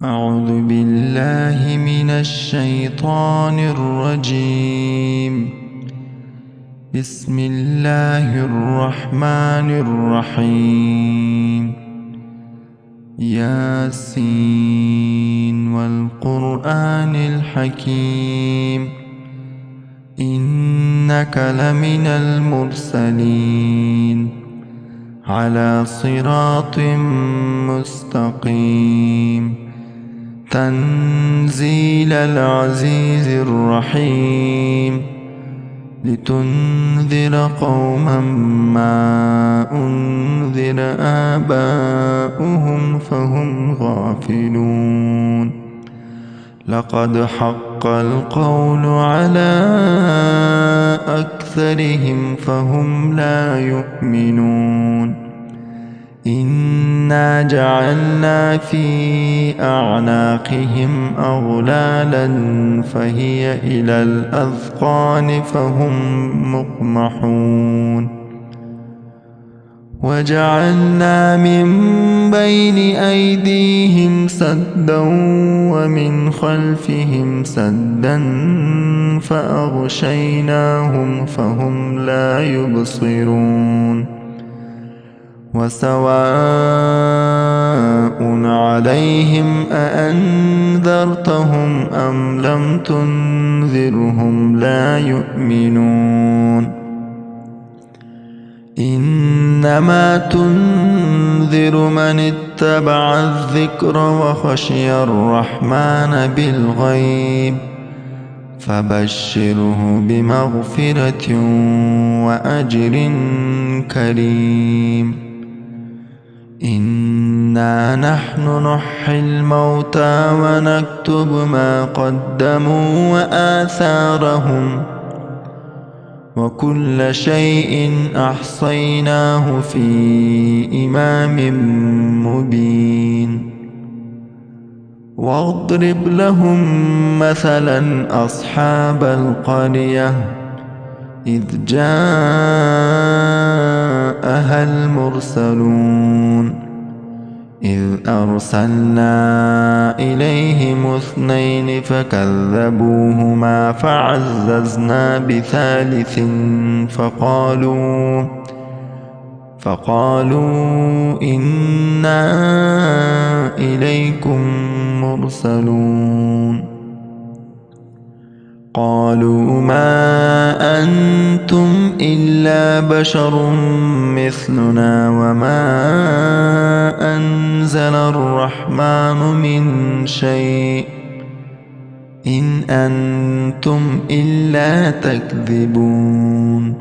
أعوذ بالله من الشيطان الرجيم. بسم الله الرحمن الرحيم. ياسين والقرآن الحكيم، إنك لمن المرسلين على صراط مستقيم. تنزيل العزيز الرحيم، لتنذر قوما ما أنذر آباؤهم فهم غافلون. لقد حق القول على أكثرهم فهم لا يؤمنون. إنا جعلنا في أعناقهم أغلالا فهي إلى الأذقان فهم مقمحون. وجعلنا من بين أيديهم سدا ومن خلفهم سدا فأغشيناهم فهم لا يبصرون. وسواء عليهم أأنذرتهم أم لم تنذرهم لا يؤمنون. إنما تنذر من اتبع الذكر وخشي الرحمن بالغيب، فبشره بمغفرة وأجر كريم. إنا نحن نحيي الموتى ونكتب ما قدموا وآثارهم، وكل شيء أحصيناه في إمام مبين. واضرب لهم مثلا أصحاب القرية إذ جاءها المرسلون، إذ أرسلنا إليهم اثنين فكذبوهما فعززنا بثالث فقالوا إنا إليكم مرسلون. قالوا ما أنتم إلا بشر مثلنا وما أنزل الرحمن من شيء إن أنتم إلا تكذبون.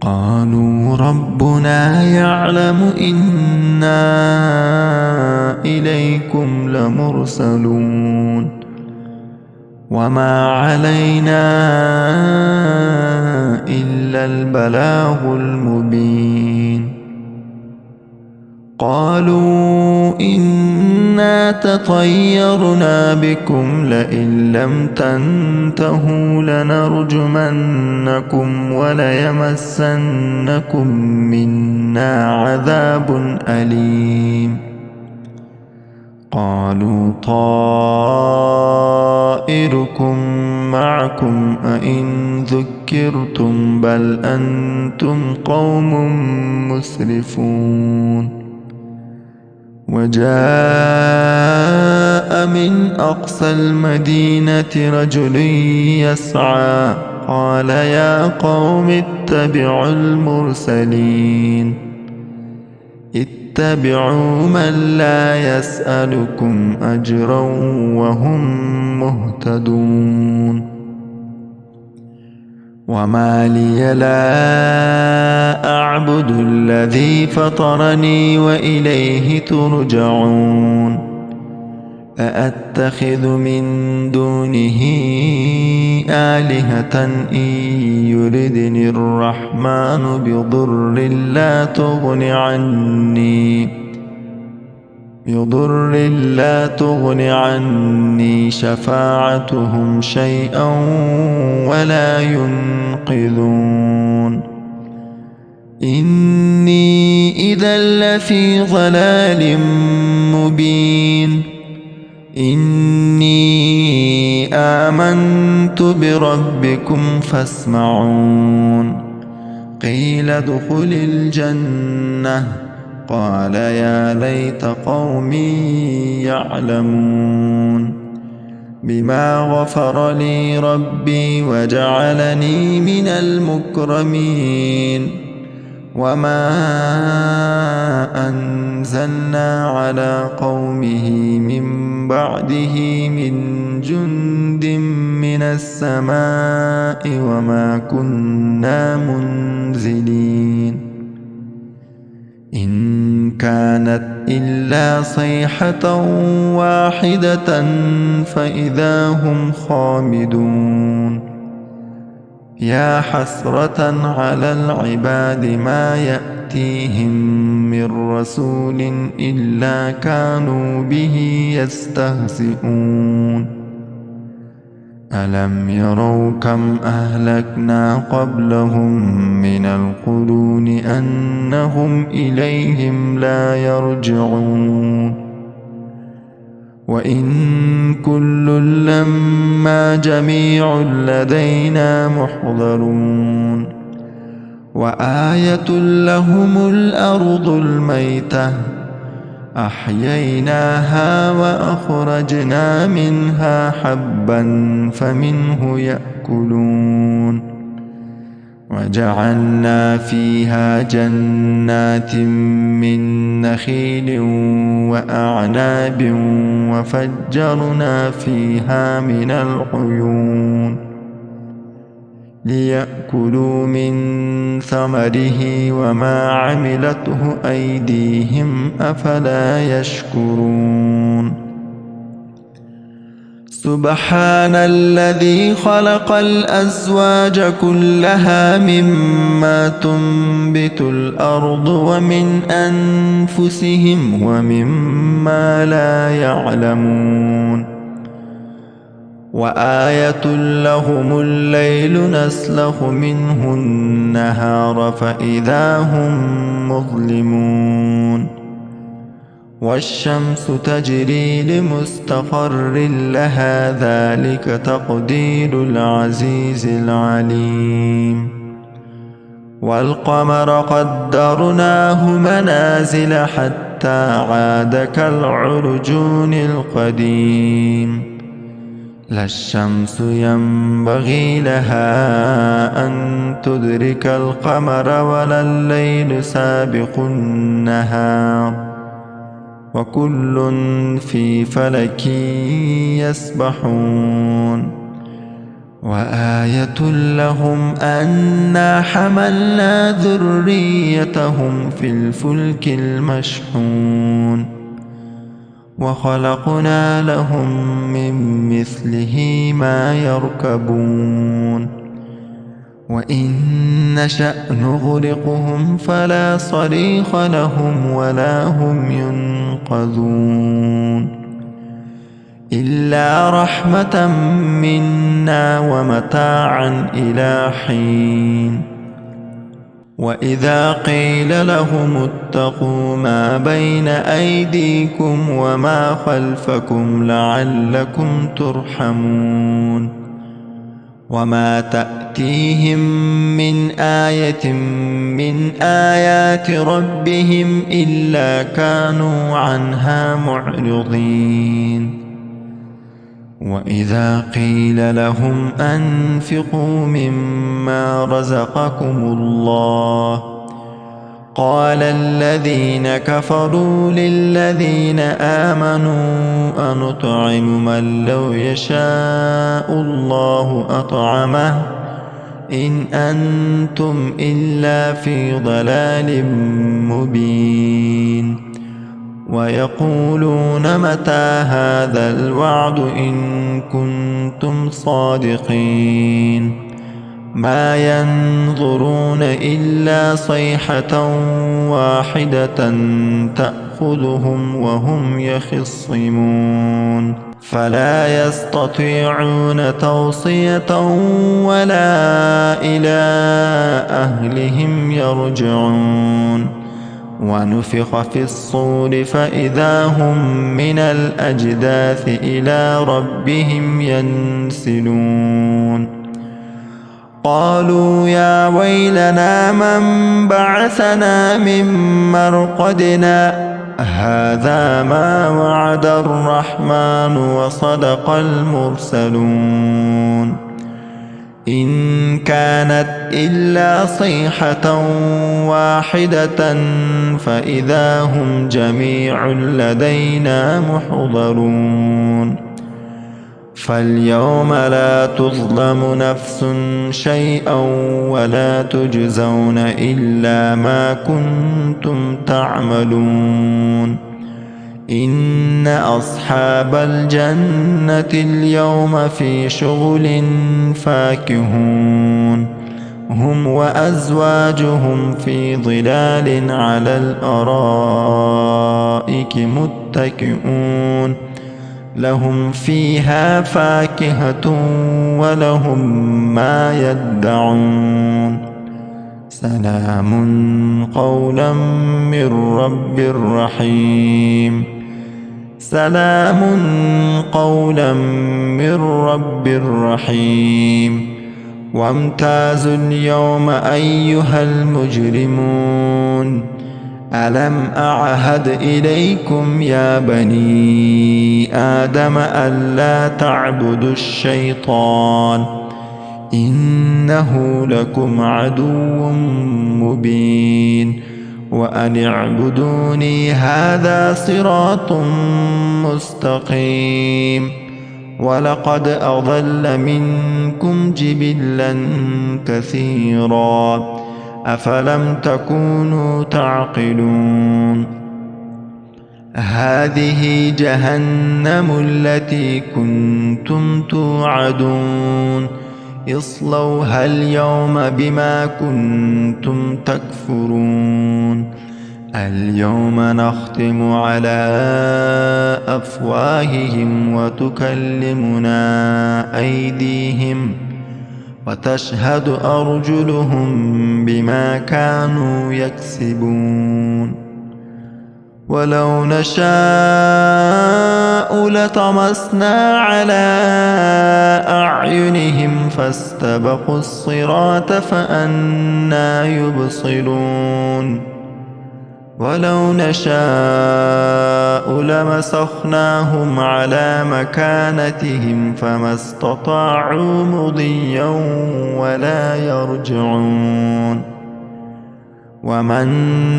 قالوا ربنا يعلم إنا إليكم لمرسلون وما علينا إلا البلاغ المبين. قالوا إنا تطيرنا بكم لئن لم تنتهوا لنرجمنكم وليمسنكم منا عذاب أليم. قالوا طائركم معكم أئن ذكرتم بل أنتم قوم مسرفون. وجاء من أقصى المدينة رجل يسعى قال يا قوم اتبعوا المرسلين، اتبعوا من لا يسألكم أجرا وهم مهتدون. وما لي لا أعبد الذي فطرني وإليه ترجعون. أأتخذ من دونه آلهة إن يردني الرحمن بضر لا تغن عني شفاعتهم شيئا ولا ينقذون. إني إذا لفي ضلال مبين. وما لي لا أعبد الذي فطرني وإليه ترجعون أأتخذ من دونه آلهة إن يردني الرحمن بضر لا تغن عني شفاعتهم شيئا ولا ينقذون. إني إذا لفي ضلال مبين. إني إذا لفي ضلال إني آمنت بربكم فاسمعون قيل ادخل الجنة قال يا ليت قومي يعلمون بما غفر لي ربي وجعلني من المكرمين وما أنزلنا على قومه من بعده من جند من السماء وما كنا منزلين إن كانت إلا صيحة واحدة فإذا هم خامدون يا حسرة على العباد ما يأتيهم من رسول إلا كانوا به يستهزئون ألم يروا كم أهلكنا قبلهم من القرون أنهم إليهم لا يرجعون وإن كل لما جميع لدينا محضرون وآية لهم الأرض الميتة أحييناها وأخرجنا منها حبا فمنه يأكلون وجعلنا فيها جنات من نخيل وأعناب وفجرنا فيها من العيون ليأكلوا من ثمره وما عملته أيديهم أفلا يشكرون سبحان الذي خلق الأزواج كلها مما تنبت الأرض ومن أنفسهم ومما لا يعلمون وآية لهم الليل نسلخ منه النهار فإذا هم مظلمون والشمس تجري لمستقر لها ذلك تقدير العزيز العليم والقمر قدرناه منازل حتى عاد كالعرجون القديم لا الشمس ينبغي لها أن تدرك القمر ولا الليل سابق النهار وكل في فلك يسبحون وآية لهم أنا حملنا ذريتهم في الفلك المشحون وخلقنا لهم من مثله ما يركبون وإن نشأ نغرقهم فلا صريخ لهم ولا هم ينقذون إلا رحمة منا ومتاعا إلى حين وإذا قيل لهم اتقوا ما بين أيديكم وما خلفكم لعلكم ترحمون وما تأتيهم من آية من آيات ربهم إلا كانوا عنها معرضين وإذا قيل لهم أنفقوا مما رزقكم الله قال الذين كفروا للذين آمنوا أنطعم من لو يشاء الله أطعمه إن أنتم إلا في ضلال مبين ويقولون متى هذا الوعد إن كنتم صادقين ما ينظرون إلا صيحة واحدة تأخذهم وهم يخصمون فلا يستطيعون توصية ولا إلى أهلهم يرجعون ونفخ في الصور فإذا هم من الأجداث إلى ربهم ينسلون قالوا يا ويلنا من بعثنا من مرقدنا هذا ما وعد الرحمن وصدق المرسلون إن كانت إلا صيحة واحدة فإذا هم جميع لدينا محضرون فاليوم لا تظلم نفس شيئا ولا تجزون إلا ما كنتم تعملون إن أصحاب الجنة اليوم في شغل فاكهون هم وأزواجهم في ظلال على الأرائك متكئون لهم فيها فاكهة ولهم ما يدعون سلام قولا من رب رحيم سلام قولا من رب رحيم وامتازوا اليوم أيها المجرمون ألم أعهد إليكم يا بني آدم ألا تعبدوا الشيطان إنه لكم عدو مبين وأن اعبدوني هذا صراط مستقيم ولقد أضل منكم جبلا كثيرا أفلم تكونوا تعقلون هذه جهنم التي كنتم توعدون اصلوها اليوم بما كنتم تكفرون اليوم نختم على أفواههم وتكلمنا أيديهم وتشهد أرجلهم بما كانوا يكسبون ولو نشاء لطمسنا على أعينهم فاستبقوا الصراط فأنى يبصرون ولو نشاء لمسخناهم على مكانتهم فما استطاعوا مضيا ولا يرجعون ومن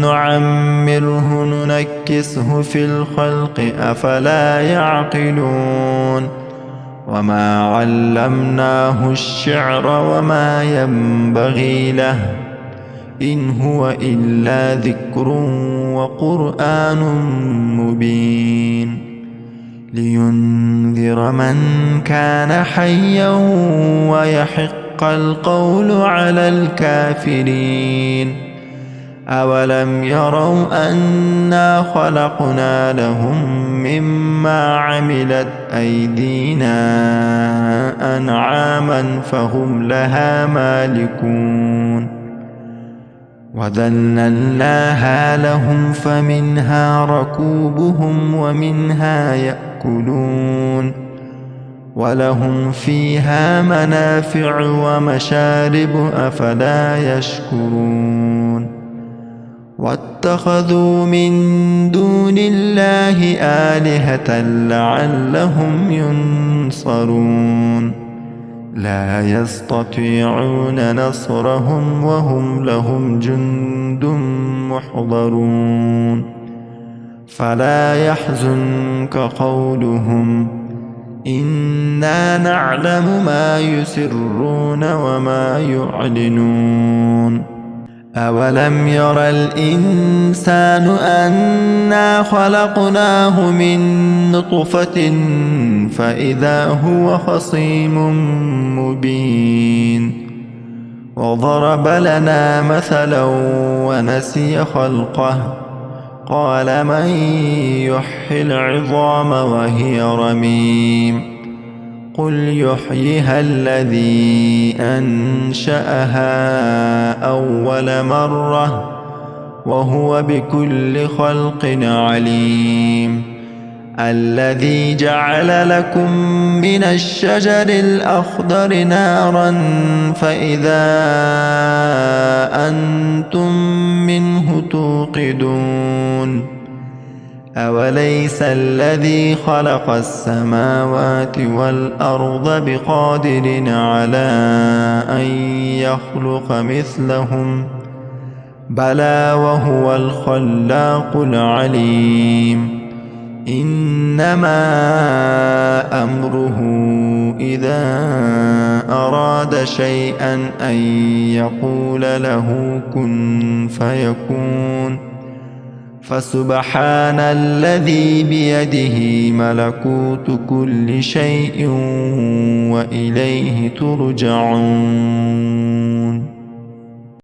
نعمره ننكسه في الخلق أفلا يعقلون وما علمناه الشعر وما ينبغي له إن هو إلا ذكر وقرآن مبين لينذر من كان حيا ويحق القول على الكافرين أولم يروا أنا خلقنا لهم مما عملت أيدينا أنعاما فهم لها مالكون وذللناها لهم فمنها ركوبهم ومنها يأكلون ولهم فيها منافع ومشارب أفلا يشكرون واتخذوا من دون الله آلهة لعلهم ينصرون لا يستطيعون نصرهم وهم لهم جند محضرون فلا يحزنك قولهم إنا نعلم ما يسرون وما يعلنون أولم ير الإنسان أنا خلقناه من نطفة فإذا هو خصيم مبين وضرب لنا مثلا ونسي خلقه قال من يحيي العظام وهي رميم قل يحييها الذي أنشأها أول مرة وهو بكل خلق عليم. الذي جعل لكم من الشجر الأخضر نارا فإذا أنتم منه توقدون. أوليس الذي خلق السماوات والأرض بقادر على أن يخلق مثلهم؟ بلى وهو الخلاق العليم. إنما أمره إذا أراد شيئا أن يقول له كن فيكون. فسبحان الذي بيده ملكوت كل شيء وإليه ترجعون.